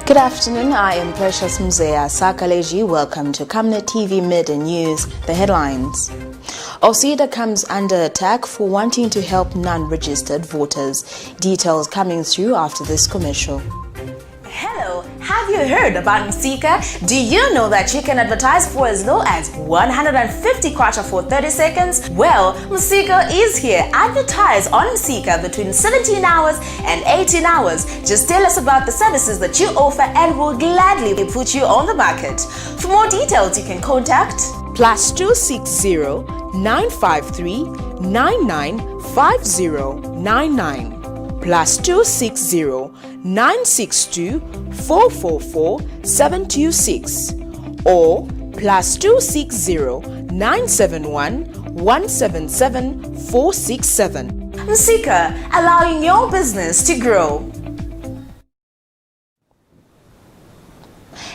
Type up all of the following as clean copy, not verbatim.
Good afternoon, I am Precious Mzea Sakaleji. Welcome to Camnet TV Midday News. The headlines. OCIDA comes under attack for wanting to help non-registered voters. Details coming through after this commercial. Hello, have you heard about Msika? Do you know that you can advertise for as low as 150 kwacha for 30 seconds? Well, Msika is here. Advertise on Msika between 17 hours and 18 hours. Just tell us about the services that you offer and we'll gladly put you on the market. For more details, you can contact +260 953 995099 +260 962 444 726 or +260 971 177 467. Msika, allowing your business to grow.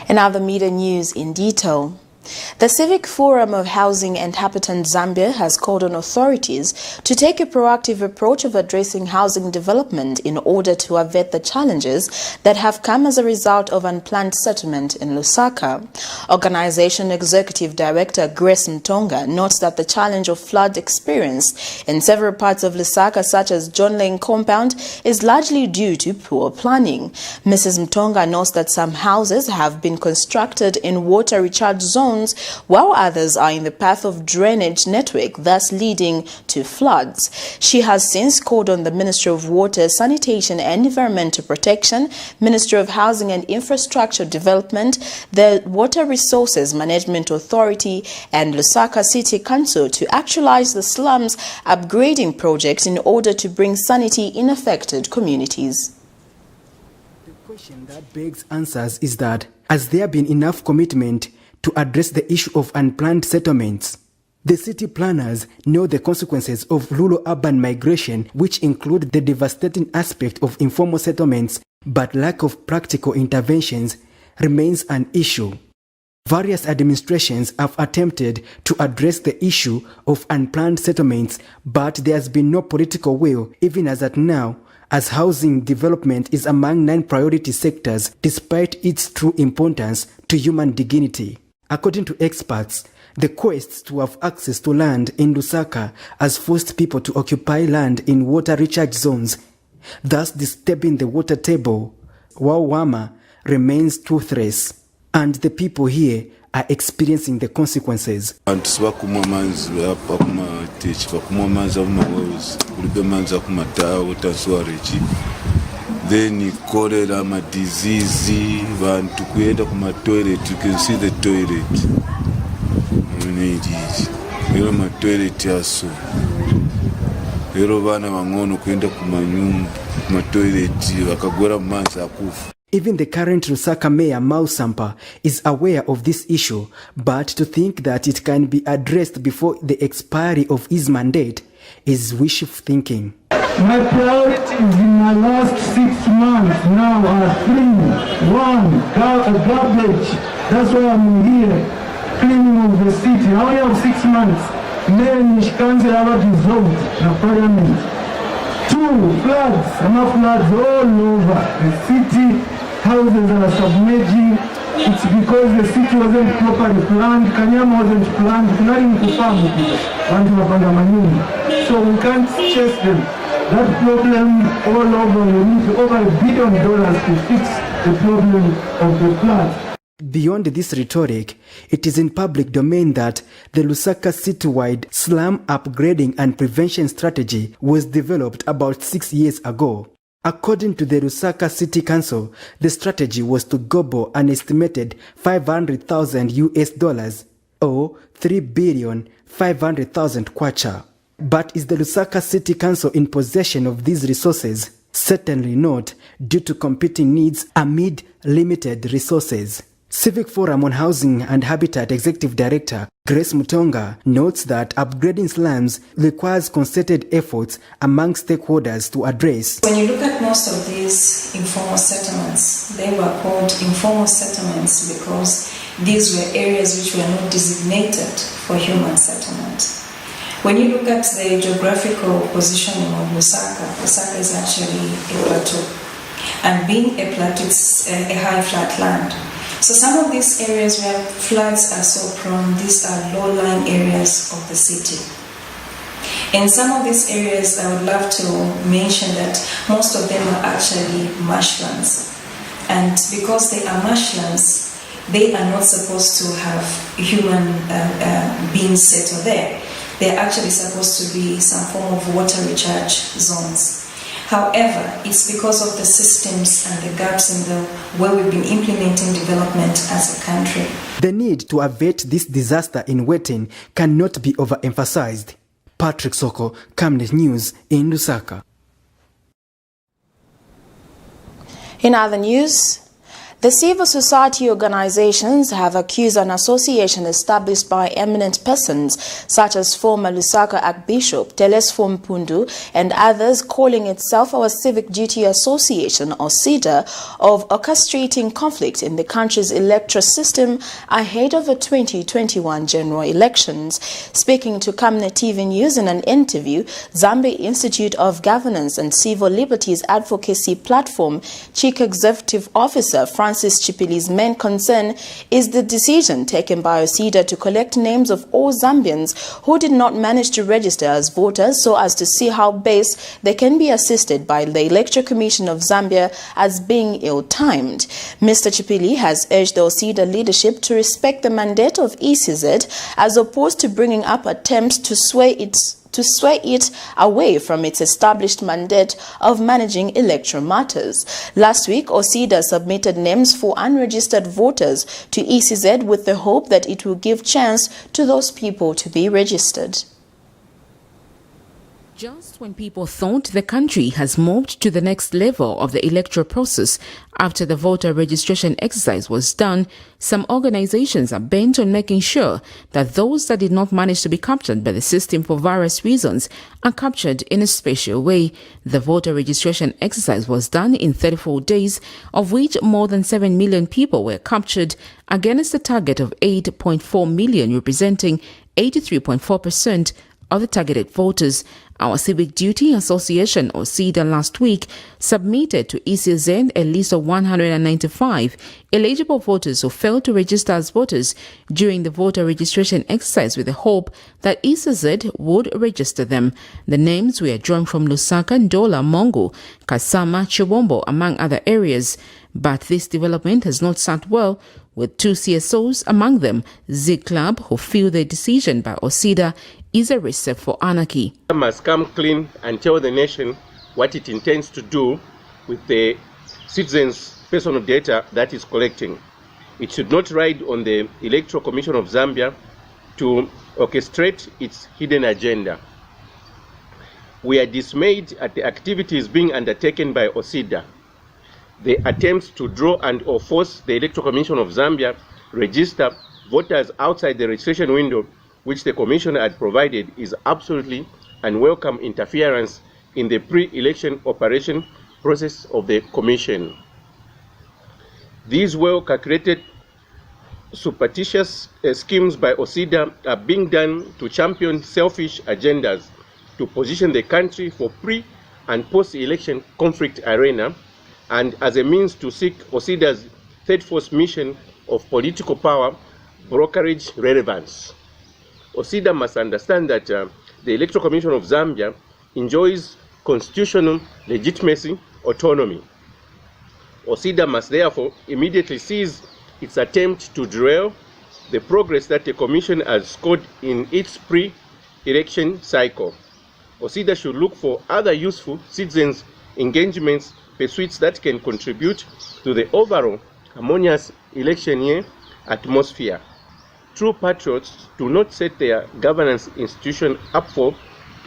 And now the media news in detail. The Civic Forum of Housing and Habitat Zambia has called on authorities to take a proactive approach of addressing housing development in order to avert the challenges that have come as a result of unplanned settlement in Lusaka. Organization Executive Director Grace Mtonga notes that the challenge of flood experience in several parts of Lusaka, such as John Lane Compound, is largely due to poor planning. Mrs. Mtonga notes that some houses have been constructed in water recharge zones, while others are in the path of drainage network, thus leading to floods. She has since called on the Ministry of Water, Sanitation and Environmental Protection, Ministry of Housing and Infrastructure Development, the Water Resources Management Authority and Lusaka City Council to actualize the slums upgrading project in order to bring sanity in affected communities. The question that begs answers is that, has there been enough commitment to address the issue of unplanned settlements? The city planners know the consequences of rural-urban migration, which include the devastating aspect of informal settlements, but lack of practical interventions remains an issue. Various administrations have attempted to address the issue of unplanned settlements, but there has been no political will, even as at now, as housing development is among 9 priority sectors despite its true importance to human dignity. According to experts, the quest to have access to land in Lusaka has forced people to occupy land in water recharge zones, thus disturbing the water table, while Wama remains toothless, and the people here are experiencing the consequences. Then cholera, disease, vantu kuenda kuma toilet, you can see the toilet. Ero ma toilet yaso. Ero vana vangono kuenda kuma toilet vakagora mumanzi akufa. Even the current Lusaka mayor Mau Sampa is aware of this issue, but to think that it can be addressed before the expiry of his mandate is wishful thinking. My priorities in my last 6 months now are 3. 1, garbage. That's why I'm here, cleaning of the city. How many have 6 months? Then council have dissolved the parliament. 2, floods. Enough floods all over the city. Houses are submerging. It's because the city wasn't properly planned. Kanyama wasn't planned. Nothing to farm. So we can't chase them. That problem all over, we need over $1 billion to fix the problem of the flood. Beyond this rhetoric, it is in public domain that the Lusaka citywide slum upgrading and prevention strategy was developed about 6 years ago. According to the Lusaka City Council, the strategy was to gobble an estimated $500,000 or 3,500,000 kwacha. But is the Lusaka City Council in possession of these resources? Certainly not, due to competing needs amid limited resources. Civic Forum on Housing and Habitat Executive Director Grace Mtonga notes that upgrading slums requires concerted efforts among stakeholders to address. When you look at most of these informal settlements, they were called informal settlements because these were areas which were not designated for human settlement. When you look at the geographical positioning of Lusaka, Lusaka is actually a plateau. And being a plateau, it's a high flat land. So some of these areas where floods are so prone, these are low-lying areas of the city. In some of these areas, I would love to mention that most of them are actually marshlands. And because they are marshlands, they are not supposed to have human beings settle there. They're actually supposed to be some form of water recharge zones. However, it's because of the systems and the gaps in the way we've been implementing development as a country. The need to avert this disaster in Weten cannot be overemphasized. Patrick Soko, Camnet News in Lusaka. In other news, the civil society organizations have accused an association established by eminent persons such as former Lusaka Archbishop Telesfo Mpundu and others, calling itself our Civic Duty Association, OCIDA, of orchestrating conflict in the country's electoral system ahead of the 2021 general elections. Speaking to Camnet TV News in an interview, Zambia Institute of Governance and Civil Liberties Advocacy Platform Chief Executive Officer Francis Chipili's main concern is the decision taken by OCIDA to collect names of all Zambians who did not manage to register as voters so as to see how best they can be assisted by the Electoral Commission of Zambia as being ill-timed. Mr. Chipili has urged the OCIDA leadership to respect the mandate of ECZ as opposed to bringing up attempts to sway it away from its established mandate of managing electoral matters. Last week, OCIDA submitted names for unregistered voters to ECZ with the hope that it will give chance to those people to be registered. Just when people thought the country has moved to the next level of the electoral process after the voter registration exercise was done, some organizations are bent on making sure that those that did not manage to be captured by the system for various reasons are captured in a special way. The voter registration exercise was done in 34 days, of which more than 7 million people were captured against a target of 8.4 million, representing 83.4% of the targeted voters. Our Civic Duty Association, OCIDA, last week submitted to ECZ a list of 195 eligible voters who failed to register as voters during the voter registration exercise with the hope that ECZ would register them. The names were drawn from Lusaka, Ndola, Mongo, Kasama, Chibombo, among other areas. But this development has not sat well with two CSOs among them, Z Club, who feel the decision by OCIDA is a recipe for anarchy. It must come clean and tell the nation what it intends to do with the citizens' personal data that is collecting. It should not ride on the Electoral Commission of Zambia to orchestrate its hidden agenda. We are dismayed at the activities being undertaken by OCIDA. The attempts to draw and or force the Electoral Commission of Zambia register voters outside the registration window which the Commission had provided is absolutely unwelcome interference in the pre-election operation process of the Commission. These well-calculated superstitious schemes by OCIDA are being done to champion selfish agendas to position the country for pre- and post-election conflict arena and as a means to seek OCIDA's third force mission of political power brokerage relevance. OCIDA must understand that the Electoral Commission of Zambia enjoys constitutional legitimacy autonomy. OCIDA must therefore immediately cease its attempt to derail the progress that the Commission has scored in its pre-election cycle. OCIDA should look for other useful citizens' engagements pursuits that can contribute to the overall harmonious election year atmosphere. True patriots do not set their governance institution up for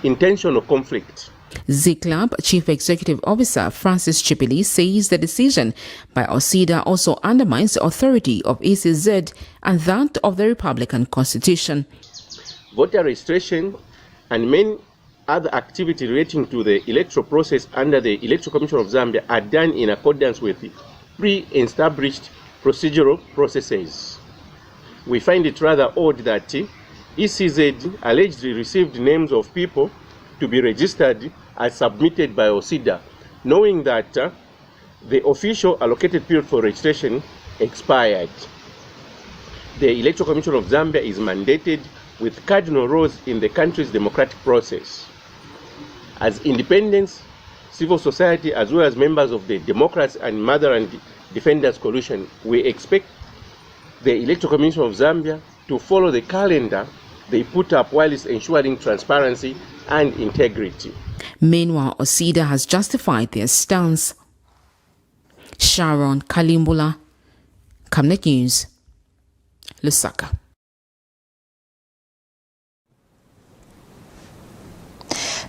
intentional conflict. Z Club Chief Executive Officer Francis Chipili says the decision by OCIDA also undermines the authority of ECZ and that of the Republican Constitution. Voter registration and many other activities relating to the electoral process under the Electoral Commission of Zambia are done in accordance with pre-established procedural processes. We find it rather odd that ECZ allegedly received names of people to be registered as submitted by OCIDA, knowing that the official allocated period for registration expired. The Electoral Commission of Zambia is mandated with cardinal roles in the country's democratic process. As independents, civil society, as well as members of the Democrats and Motherland Defenders Coalition, we expect the Electoral Commission of Zambia to follow the calendar they put up whilst ensuring transparency and integrity. Meanwhile, OCIDA has justified their stance. Sharon Kalimbula, Camnet News, Lusaka.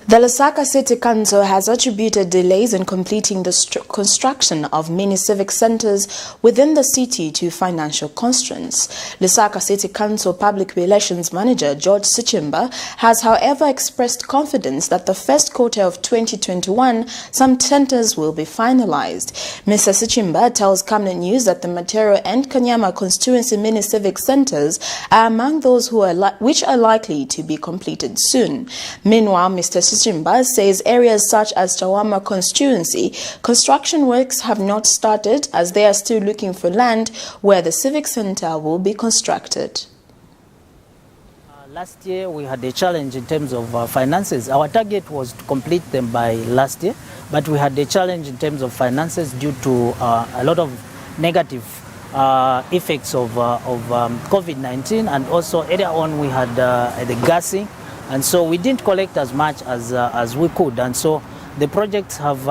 The Lusaka City Council has attributed delays in completing the construction of many civic centers within the city to financial constraints. Lusaka City Council Public Relations Manager George Sichimba has, however, expressed confidence that the first quarter of 2021 some centers will be finalized. Mr. Sichimba tells Camnet News that the Matero and Kanyama constituency mini civic centers are among those which are likely to be completed soon. Meanwhile, Mr. Sichimba says areas such as Chawama constituency, construction works have not started as they are still looking for land where the civic center will be constructed. Last year we had a challenge in terms of finances. Our target was to complete them by last year, but we had a challenge in terms of finances due to a lot of negative effects of COVID-19, and also earlier on we had the gassing. And so we didn't collect as much as we could, and so the projects have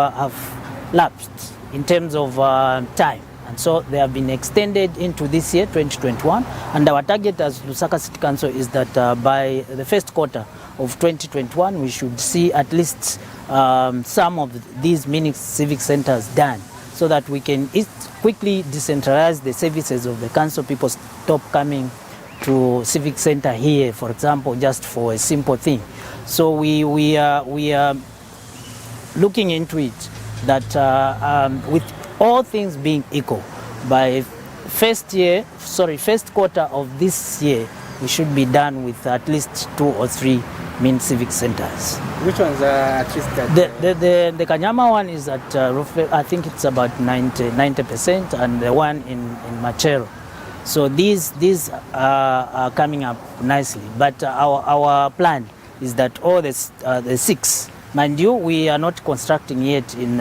lapsed in terms of time, and so they have been extended into this year, 2021. And our target as Lusaka City Council is that by the first quarter of 2021, we should see at least some of these mini civic centers done, so that we can quickly decentralize the services of the council. People stop coming to civic center here, for example, just for a simple thing. So we are looking into it that with all things being equal, by first quarter of this year, we should be done with at least 2 or 3 main civic centers. Which ones are at least that? The Kanyama one is at roughly, I think it's about 90%, and the one in Machero. So these are coming up nicely, but our plan is that all the 6, mind you, we are not constructing yet in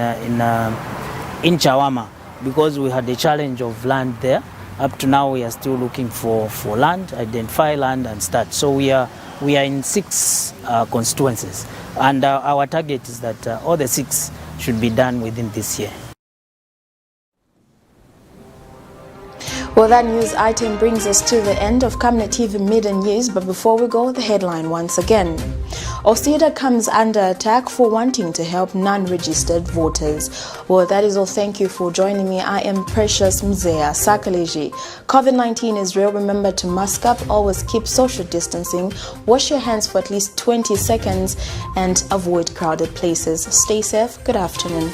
Chawama because we had a challenge of land there. Up to now, we are still looking for land, identify land, and start. So we are in 6 constituencies, and our target is that all the 6 should be done within this year. Well, that news item brings us to the end of Camnet TV Midday News, but before we go, the headline once again. OCIDA comes under attack for wanting to help non-registered voters. Well, that is all. Thank you for joining me. I am Precious Mzea Sakaleji. COVID-19 is real. Remember to mask up, always keep social distancing, wash your hands for at least 20 seconds, and avoid crowded places. Stay safe. Good afternoon.